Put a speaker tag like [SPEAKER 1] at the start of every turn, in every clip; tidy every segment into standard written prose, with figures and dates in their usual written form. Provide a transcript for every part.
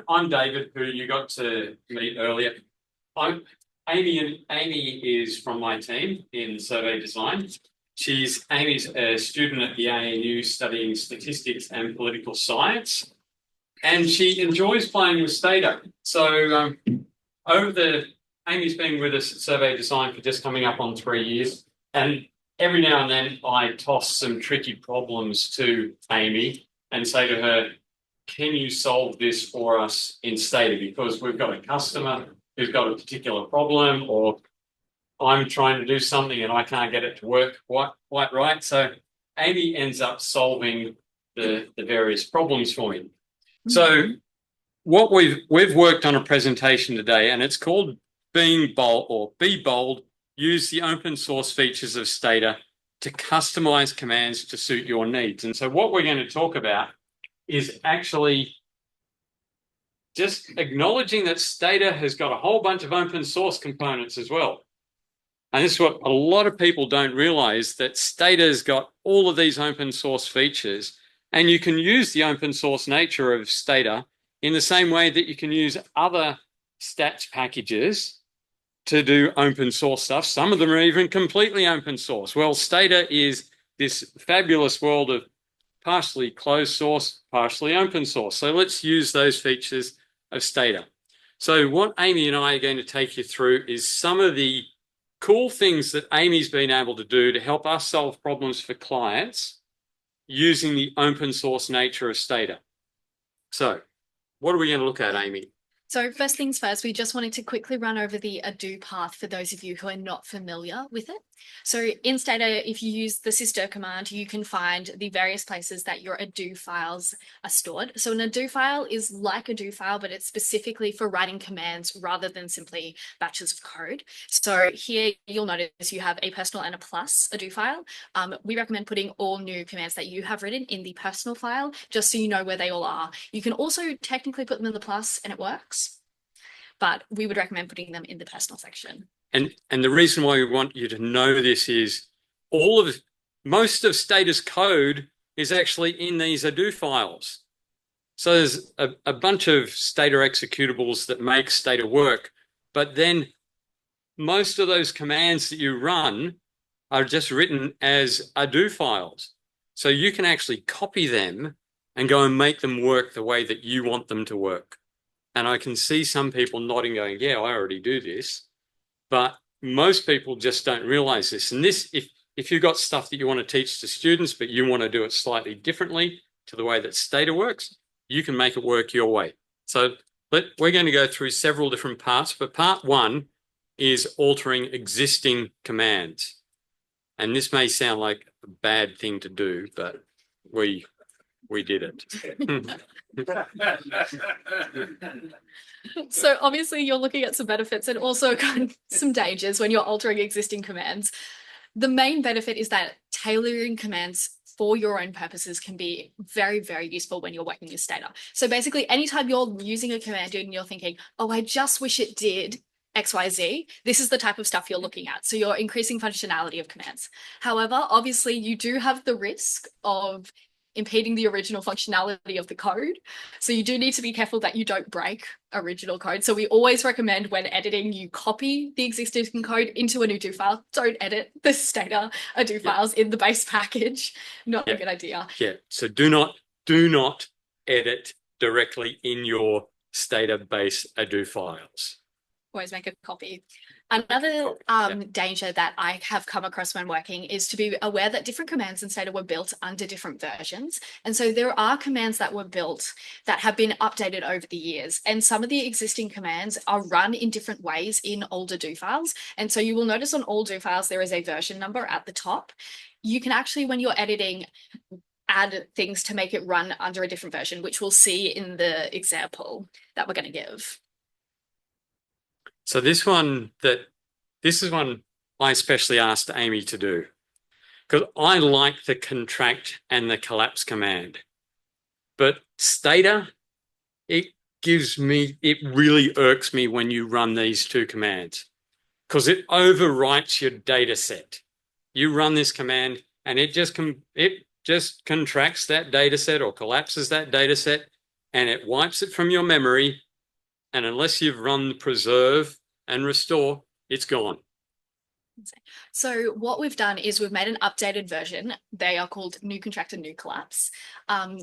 [SPEAKER 1] I'm David, who you got to meet earlier. I'm Amy, and Amy is from my team in survey design. Amy's a student at the ANU studying statistics and political science, and she enjoys playing with Stata. So Amy's been with us at survey design for just coming up on 3 years, and every now and then I toss some tricky problems to Amy and say to her, can you solve this for us in Stata? Because we've got a customer who's got a particular problem, or I'm trying to do something and I can't get it to work quite right. So Amy ends up solving the various problems for me. So what we've worked on a presentation today, and it's called Being Bold, or Be Bold, use the open source features of Stata to customize commands to suit your needs. And so what we're going to talk about is actually just acknowledging that Stata has got a whole bunch of open source components as well. And this is what a lot of people don't realize, that Stata's got all of these open source features, and you can use the open source nature of Stata in the same way that you can use other stats packages to do open source stuff. Some of them are even completely open source. Well, Stata is this fabulous world of partially closed source, partially open source. So let's use those features of Stata. So what Amy and I are going to take you through is some of the cool things that Amy's been able to do to help us solve problems for clients using the open source nature of Stata. So what are we going to look at, Amy?
[SPEAKER 2] So first things first, we just wanted to quickly run over the ado path for those of you who are not familiar with it. So in Stata, if you use the sysdir command, you can find the various places that your ado files are stored. So an ado file is like a do file, but it's specifically for writing commands rather than simply batches of code. So here you'll notice you have a personal and a plus ado file. We recommend putting all new commands that you have written in the personal file, just so you know where they all are. You can also technically put them in the plus and it works, but we would recommend putting them in the personal section.
[SPEAKER 1] And the reason why we want you to know this is most of Stata's code is actually in these ado files. So there's a bunch of Stata executables that make Stata work, but then most of those commands that you run are just written as ado files. So you can actually copy them and go and make them work the way that you want them to work. And I can see some people nodding, going, yeah, I already do this. But most people just don't realize this. And this, if you've got stuff that you want to teach to students, but you want to do it slightly differently to the way that Stata works, you can make it work your way. So we're going to go through several different parts, but part one is altering existing commands. And this may sound like a bad thing to do, but we did it.
[SPEAKER 2] So obviously you're looking at some benefits and also some dangers when you're altering existing commands. The main benefit is that tailoring commands for your own purposes can be very, very useful when you're working with Stata. So basically, anytime you're using a command and you're thinking, oh, I just wish it did XYZ, this is the type of stuff you're looking at. So you're increasing functionality of commands. However, obviously you do have the risk of impeding the original functionality of the code. So you do need to be careful that you don't break original code. So we always recommend when editing, you copy the existing code into a new do file. Don't edit the Stata ado files in the base package. Not a good idea.
[SPEAKER 1] Yeah. So do not edit directly in your Stata base ado files.
[SPEAKER 2] Always make a copy. Another danger that I have come across when working is to be aware that different commands in Stata were built under different versions. And so there are commands that were built that have been updated over the years. And some of the existing commands are run in different ways in older do files. And so you will notice on all do files, there is a version number at the top. You can actually, when you're editing, add things to make it run under a different version, which we'll see in the example that we're going to give.
[SPEAKER 1] So this is one I especially asked Amy to do, because I like the contract and the collapse command. But Stata, it really irks me when you run these two commands, because it overwrites your data set. You run this command and it just contracts that data set or collapses that data set. and it wipes it from your memory. And unless you've run preserve and restore, it's gone.
[SPEAKER 2] So what we've done is we've made an updated version. They are called new contract and new collapse,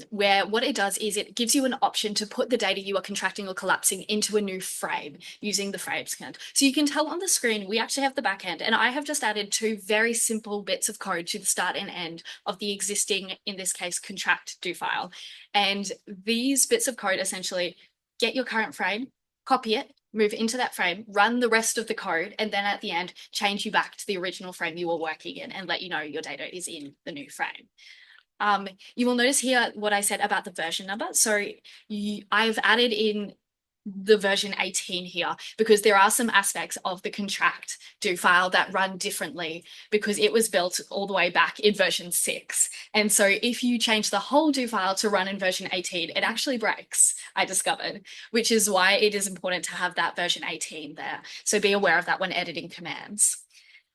[SPEAKER 2] where what it does is it gives you an option to put the data you are contracting or collapsing into a new frame using the frames command. So you can tell on the screen, we actually have the back end, and I have just added two very simple bits of code to the start and end of the existing, in this case, contract do file. And these bits of code essentially get your current frame, copy it, move into that frame, run the rest of the code, and then at the end, change you back to the original frame you were working in and let you know your data is in the new frame. You will notice here what I said about the version number. So I've added in the version 18 here because there are some aspects of the contract do file that run differently because it was built all the way back in version 6. And so if you change the whole do file to run in version 18, it actually breaks, I discovered, which is why it is important to have that version 18 there. So be aware of that when editing commands.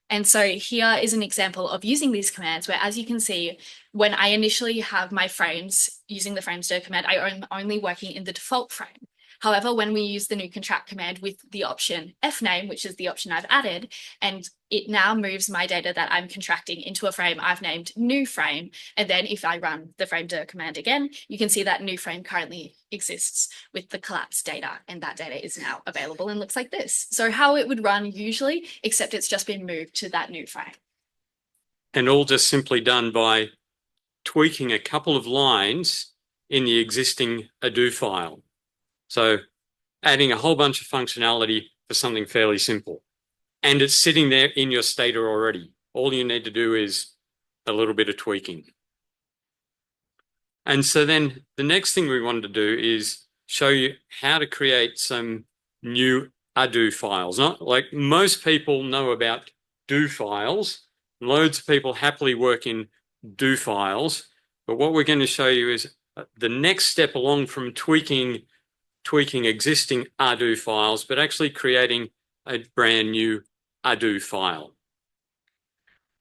[SPEAKER 2] And so here is an example of using these commands where, as you can see, when I initially have my frames using the frames do command, I'm only working in the default frame. However, when we use the new contract command with the option fname, which is the option I've added, and it now moves my data that I'm contracting into a frame I've named new frame. And then if I run the frame do command again, you can see that new frame currently exists with the collapsed data, and that data is now available and looks like this. So how it would run usually, except it's just been moved to that new frame.
[SPEAKER 1] And all just simply done by tweaking a couple of lines in the existing do file. So adding a whole bunch of functionality for something fairly simple. And it's sitting there in your Stata already. All you need to do is a little bit of tweaking. And so then the next thing we wanted to do is show you how to create some new do files. Not like most people know about do files. Loads of people happily work in do files. But what we're going to show you is the next step along from tweaking existing do files, but actually creating a brand new do file.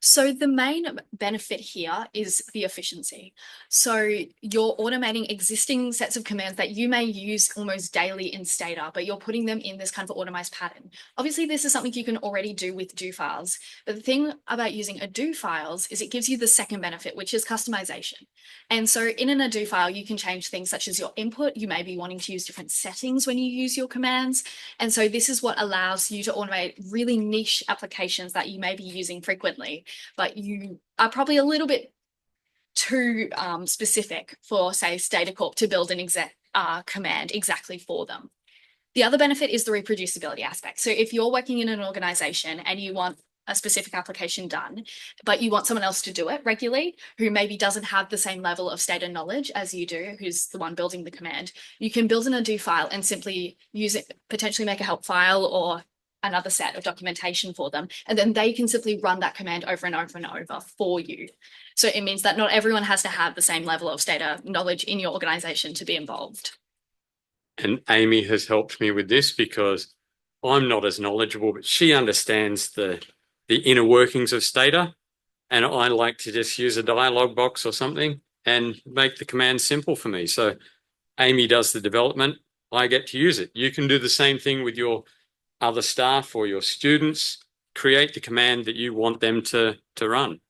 [SPEAKER 2] So the main benefit here is the efficiency. So you're automating existing sets of commands that you may use almost daily in Stata, but you're putting them in this kind of automized pattern. Obviously, this is something you can already do with do files. But the thing about using a do files is it gives you the second benefit, which is customization. And so in an do file, you can change things such as your input. You may be wanting to use different settings when you use your commands. And so this is what allows you to automate really niche applications that you may be using frequently, but you are probably a little bit too specific for, say, Stata Corp to build an command exactly for them. The other benefit is the reproducibility aspect. So if you're working in an organization and you want a specific application done, but you want someone else to do it regularly, who maybe doesn't have the same level of Stata knowledge as you do, who's the one building the command, you can build an do file and simply use it, potentially make a help file or another set of documentation for them, and then they can simply run that command over and over and over for you. So it means that not everyone has to have the same level of Stata knowledge in your organization to be involved.
[SPEAKER 1] And Amy has helped me with this because I'm not as knowledgeable, but she understands the inner workings of Stata. And I like to just use a dialog box or something and make the command simple for me. So Amy does the development, I get to use it. You can do the same thing with your other staff or your students. Create the command that you want them to run.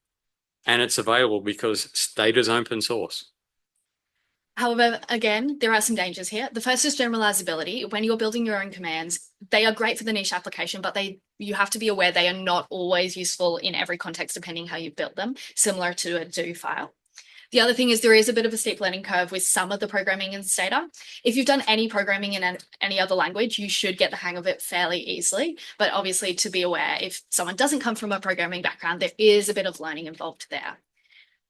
[SPEAKER 1] And it's available because Stata's open source.
[SPEAKER 2] However, again, there are some dangers here. The first is generalizability. When you're building your own commands, they are great for the niche application, but you have to be aware they are not always useful in every context, depending how you built them, similar to a do file. The other thing is there is a bit of a steep learning curve with some of the programming in Stata. If you've done any programming in any other language, you should get the hang of it fairly easily. But obviously, to be aware, if someone doesn't come from a programming background, there is a bit of learning involved there.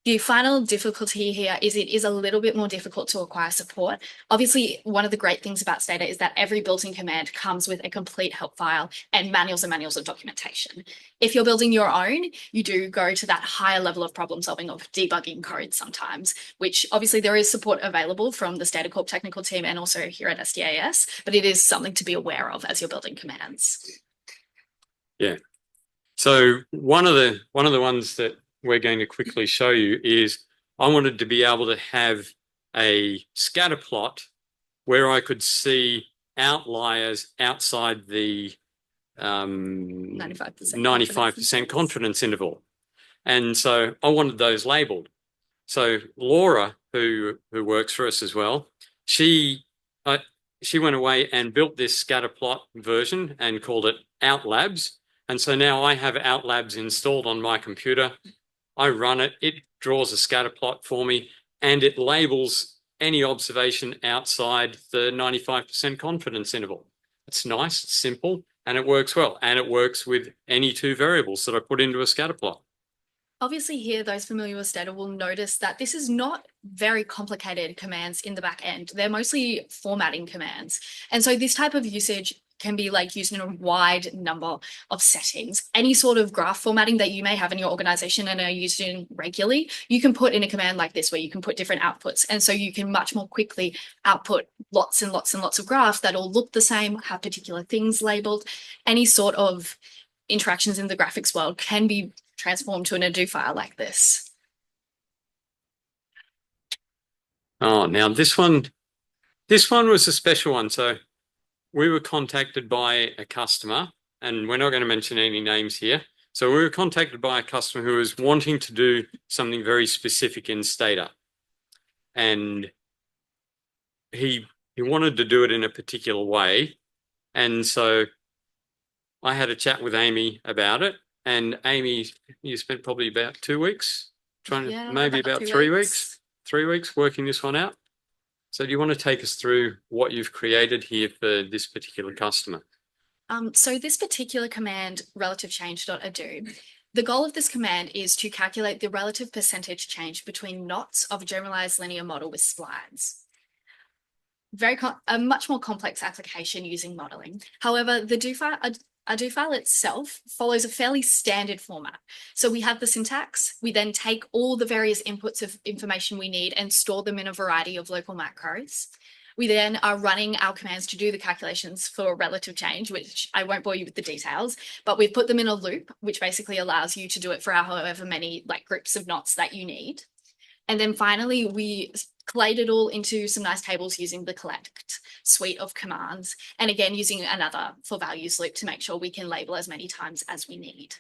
[SPEAKER 2] The final difficulty here is it is a little bit more difficult to acquire support. Obviously, one of the great things about Stata is that every built-in command comes with a complete help file and manuals of documentation. If you're building your own, you do go to that higher level of problem solving of debugging code sometimes, which obviously there is support available from the Stata Corp technical team and also here at SDAS, but it is something to be aware of as you're building commands.
[SPEAKER 1] Yeah. So one of the ones that we're going to quickly show you is I wanted to be able to have a scatter plot where I could see outliers outside the 95% confidence interval. And so I wanted those labeled. So Laura, who works for us as well, she went away and built this scatter plot version and called it OutLabs. And so now I have OutLabs installed on my computer. I run it, it draws a scatter plot for me, and it labels any observation outside the 95% confidence interval. It's nice, it's simple, and it works well. And it works with any two variables that I put into a scatter plot.
[SPEAKER 2] Obviously here, those familiar with Stata will notice that this is not very complicated commands in the back end. They're mostly formatting commands. And so this type of usage can be like used in a wide number of settings. Any sort of graph formatting that you may have in your organization and are used in regularly, you can put in a command like this where you can put different outputs. And so you can much more quickly output lots and lots and lots of graphs that all look the same, have particular things labeled. Any sort of interactions in the graphics world can be transformed to an ADO file like this.
[SPEAKER 1] Oh, now this one was a special one. So we were contacted by a customer, and we're not going to mention any names here. So we were contacted by a customer who was wanting to do something very specific in Stata. And he wanted to do it in a particular way. And so I had a chat with Amy about it. And Amy, you spent probably about 2 weeks maybe about 3 weeks. 3 weeks working this one out. So do you want to take us through what you've created here for this particular customer?
[SPEAKER 2] So this particular command, relative change.ado, the goal of this command is to calculate the relative percentage change between knots of a generalized linear model with splines. A much more complex application using modeling. However, the ADO file itself follows a fairly standard format. So we have the syntax, we then take all the various inputs of information we need and store them in a variety of local macros. We then are running our commands to do the calculations for relative change, which I won't bore you with the details, but we've put them in a loop, which basically allows you to do it for however many groups of knots that you need. And then finally, we collate it all into some nice tables using the collect suite of commands. And again, using another for values loop to make sure we can label as many times as we need.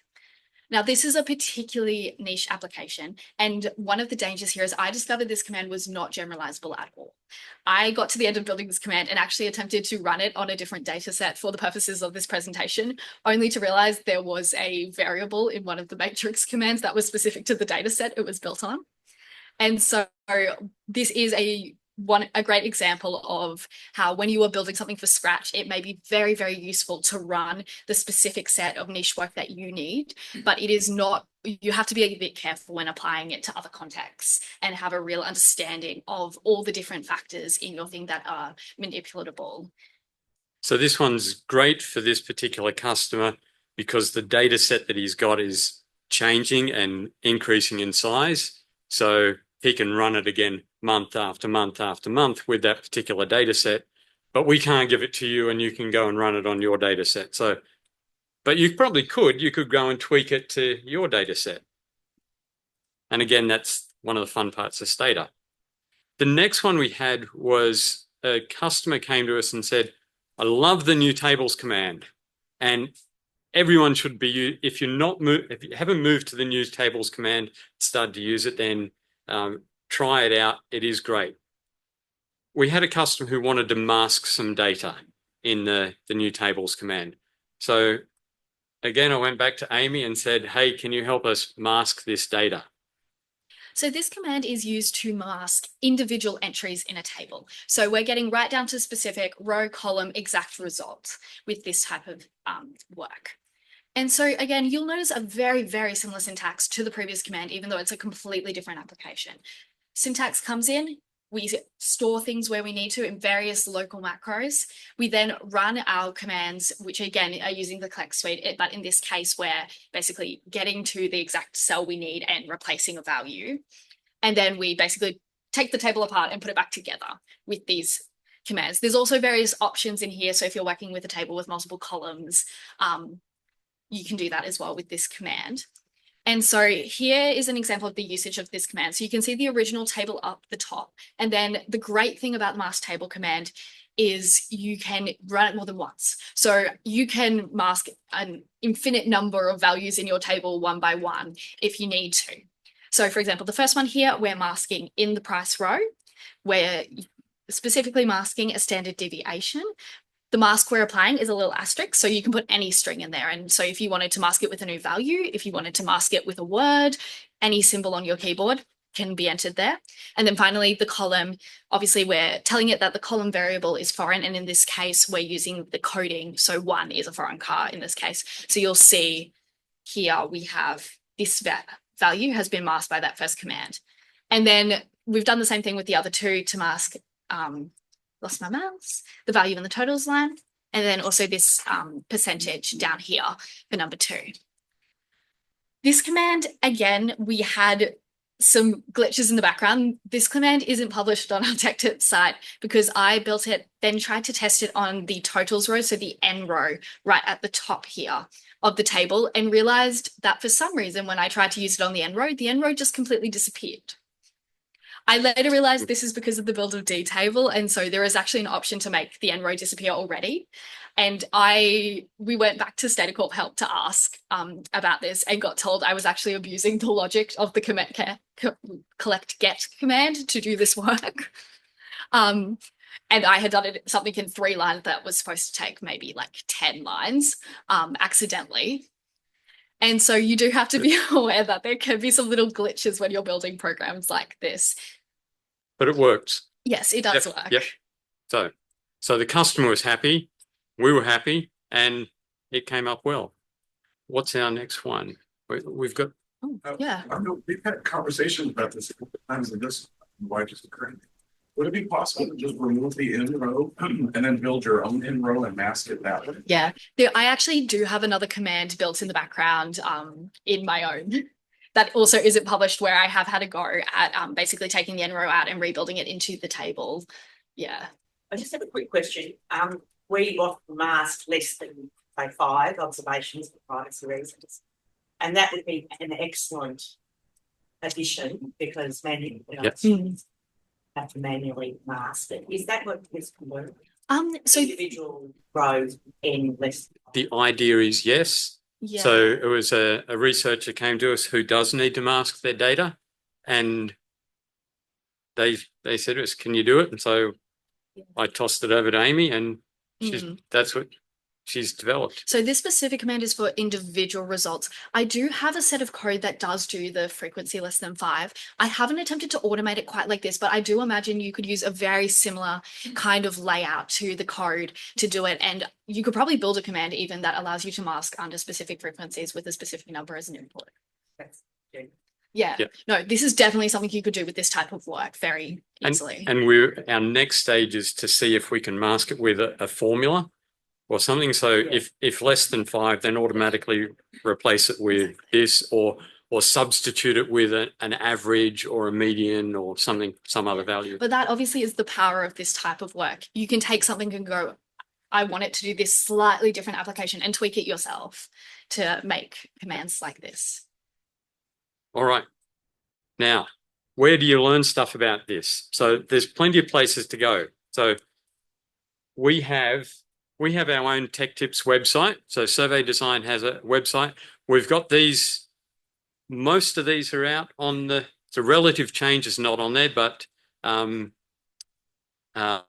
[SPEAKER 2] Now, this is a particularly niche application. And one of the dangers here is I discovered this command was not generalizable at all. I got to the end of building this command and actually attempted to run it on a different data set for the purposes of this presentation, only to realize there was a variable in one of the matrix commands that was specific to the data set it was built on. And so this is a great example of how when you are building something from scratch, it may be very, very useful to run the specific set of niche work that you need, but it is not, you have to be a bit careful when applying it to other contexts and have a real understanding of all the different factors in your thing that are manipulatable.
[SPEAKER 1] So this one's great for this particular customer because the data set that he's got is changing and increasing in size. So he can run it again month after month after month with that particular data set, but we can't give it to you and you can go and run it on your data set. So, but you could go and tweak it to your data set. And again, that's one of the fun parts of Stata. The next one we had was a customer came to us and said, I love the new tables command. And everyone should be, if you haven't moved to the new tables command, started to use it, then try it out. It is great. We had a customer who wanted to mask some data in the new tables command. So again, I went back to Amy and said, hey, can you help us mask this data?
[SPEAKER 2] So this command is used to mask individual entries in a table. So we're getting right down to specific row, column, exact result with this type of work. And so again, you'll notice a very, very similar syntax to the previous command, even though it's a completely different application. Syntax comes in, we store things where we need to in various local macros. We then run our commands, which again are using the collect suite, but in this case, we're basically getting to the exact cell we need and replacing a value. And then we basically take the table apart and put it back together with these commands. There's also various options in here. So if you're working with a table with multiple columns, you can do that as well with this command. And so here is an example of the usage of this command. So you can see the original table up the top. And then the great thing about the mask table command is you can run it more than once. So you can mask an infinite number of values in your table one by one if you need to. So for example, the first one here, we're masking in the price row. We're specifically masking a standard deviation. The mask we're applying is a little asterisk, so you can put any string in there. And so if you wanted to mask it with a new value, if you wanted to mask it with a word, any symbol on your keyboard can be entered there. And then finally, the column, obviously we're telling it that the column variable is foreign. And in this case, we're using the coding. So 1 is a foreign car in this case. So you'll see here we have this value has been masked by that first command. And then we've done the same thing with the other two to mask lost my mouse, the value in the totals line, and then also this percentage down here for number 2. This command, again, we had some glitches in the background. This command isn't published on our tech tip site because I built it, then tried to test it on the totals row, so the N row right at the top here of the table, and realized that for some reason, when I tried to use it on the N row just completely disappeared. I later realized this is because of the build of D table. And so there is actually an option to make the N row disappear already. And we went back to Statacorp help to ask about this and got told I was actually abusing the logic of the collect get command to do this work. And I had done it something in 3 lines that was supposed to take maybe like 10 lines accidentally. And so you do have to be aware that there can be some little glitches when you're building programs like this.
[SPEAKER 1] But it works.
[SPEAKER 2] Yes, it does work.
[SPEAKER 1] Yep. So the customer was happy, we were happy, and it came up well. What's our next one? We've got.
[SPEAKER 2] Yeah.
[SPEAKER 3] I know we've had conversations about this a couple of times, and this why just occurred. Would it be possible to just remove the in row and then build your own in row and mask it that way?
[SPEAKER 2] Yeah, I actually do have another command built in the background in my own that also isn't published, where I have had a go at basically taking the N row out and rebuilding it into the table. Yeah.
[SPEAKER 4] I just have a quick question. We often mask less than, say, 5 observations for privacy reasons. And that would be an excellent addition because manually have to manually mask it. Is that what this can work?
[SPEAKER 2] So
[SPEAKER 4] individual rows in less.
[SPEAKER 1] The idea is yes.
[SPEAKER 2] Yeah.
[SPEAKER 1] So it was a researcher came to us who does need to mask their data, and they said to us, "Can you do it?" And so I tossed it over to Amy, and that's what she's developed.
[SPEAKER 2] So this specific command is for individual results. I do have a set of code that does do the frequency less than 5. I haven't attempted to automate it quite like this, but I do imagine you could use a very similar kind of layout to the code to do it. And you could probably build a command even that allows you to mask under specific frequencies with a specific number as an input.
[SPEAKER 4] That's good.
[SPEAKER 2] Yeah. No, this is definitely something you could do with this type of work very easily.
[SPEAKER 1] And our next stage is to see if we can mask it with a formula or something. So if less than 5, then automatically replace it with this, or substitute it with an average or a median or something, some other value.
[SPEAKER 2] But that obviously is the power of this type of work. You can take something and go, I want it to do this slightly different application, and tweak it yourself to make commands like this.
[SPEAKER 1] All right. Now, where do you learn stuff about this? So there's plenty of places to go. So we have our own Tech Tips website. So Survey Design has a website. We've got these, most of these are out on the relative change is not on there, but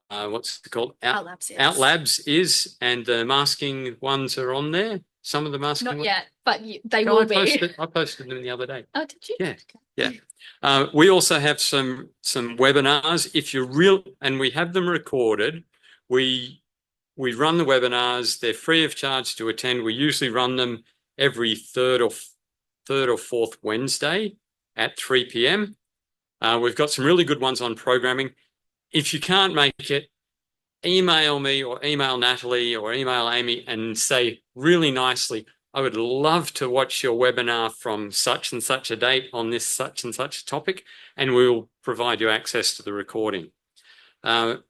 [SPEAKER 1] what's it called? Outlabs is, and the masking ones are on there. Some of the masking.
[SPEAKER 2] Not yet, but they will be.
[SPEAKER 1] I posted them the other day.
[SPEAKER 2] Oh, did you?
[SPEAKER 1] Yeah, yeah. We also have some webinars. If you're real, and we have them recorded. We run the webinars. They're free of charge to attend. We usually run them every third or fourth Wednesday at 3 p.m. We've got some really good ones on programming. If you can't make it, email me or email Natalie or email Amy and say really nicely, I would love to watch your webinar from such and such a date on this such and such topic, and we will provide you access to the recording.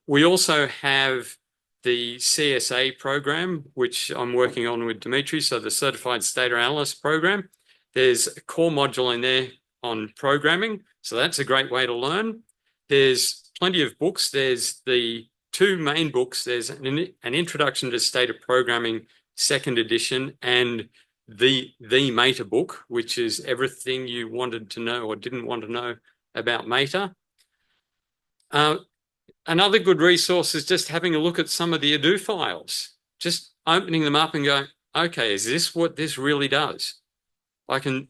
[SPEAKER 1] We also have the CSA program, which I'm working on with Dimitri, so the Certified Data Analyst program. There's a core module in there on programming, so that's a great way to learn. There's plenty of books. There's the two main books. There's an Introduction to Stata Programming, second edition, and the Meta book, which is everything you wanted to know or didn't want to know about Meta. Another good resource is just having a look at some of the Ado files, just opening them up and going, okay, is this what this really does? I can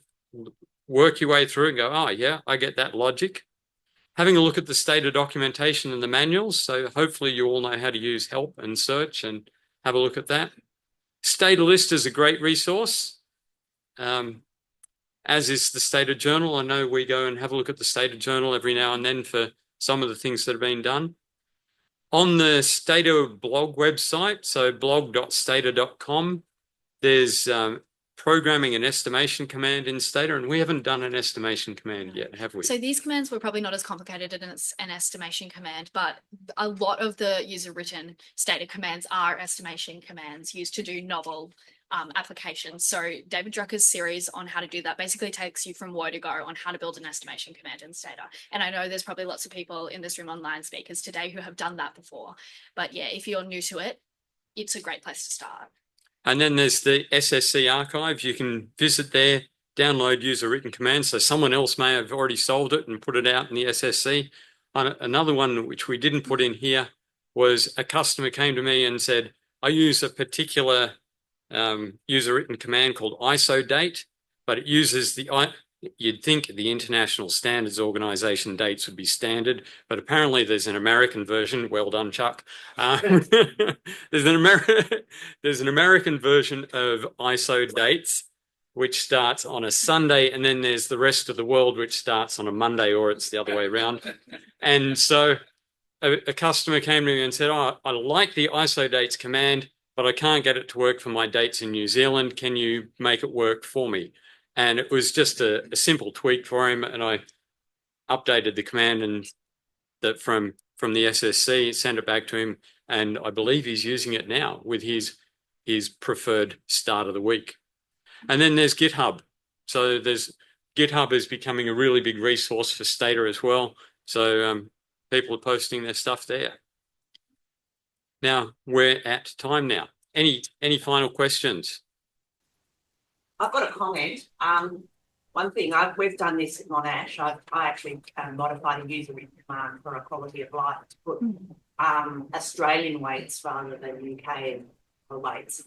[SPEAKER 1] work your way through and go, oh yeah, I get that logic. Having a look at the Stata documentation and the manuals. So hopefully you all know how to use help and search and have a look at that. Stata List is a great resource, as is the Stata Journal. I know we go and have a look at the Stata Journal every now and then for some of the things that have been done. On the Stata blog website, so blog.stata.com, there's programming an estimation command in Stata, and we haven't done an estimation command yet, have we?
[SPEAKER 2] So these commands were probably not as complicated as an estimation command, but a lot of the user-written Stata commands are estimation commands used to do novel applications. So David Drucker's series on how to do that basically takes you from where to go on how to build an estimation command in Stata. And I know there's probably lots of people in this room, online speakers today, who have done that before. But yeah, if you're new to it, it's a great place to start.
[SPEAKER 1] And then there's the SSC archive. You can visit there, download user-written commands. So someone else may have already solved it and put it out in the SSC. Another one which we didn't put in here was a customer came to me and said, I use a particular user-written command called ISO date, but it uses you'd think the International Standards Organization dates would be standard, but apparently there's an American version. Well done, Chuck. There's an American version of ISO dates, which starts on a Sunday, and then there's the rest of the world, which starts on a Monday, or it's the other way around. And so a customer came to me and said, oh, I like the ISO dates command, but I can't get it to work for my dates in New Zealand. Can you make it work for me? And it was just a simple tweak for him. And I updated the command and that from the SSC, sent it back to him. And I believe he's using it now with his preferred start of the week. And then there's GitHub. So GitHub is becoming a really big resource for Stata as well. So people are posting their stuff there. Now we're at time now. Any final questions?
[SPEAKER 4] I've got a comment. One thing, we've done this at Monash. I actually modified a user-written command for a quality of life to put Australian weights rather than UK weights.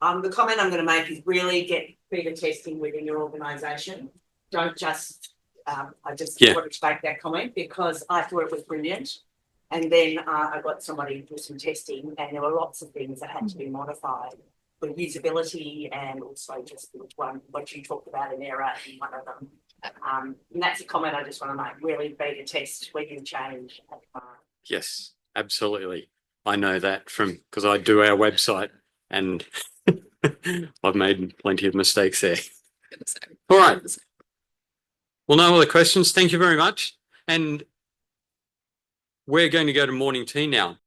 [SPEAKER 4] The comment I'm going to make is really get beta testing within your organisation. Don't just, I just wanted to make that comment because I thought it was brilliant. And then I got somebody to do some testing and there were lots of things that had to be modified for usability and also just what you talked about in error in one of them. And that's a comment I just want to make, really beta test when you change.
[SPEAKER 1] Yes, absolutely. I know that because I do our website and I've made plenty of mistakes there. All right. Well, no other questions. Thank you very much. And we're going to go to morning tea now.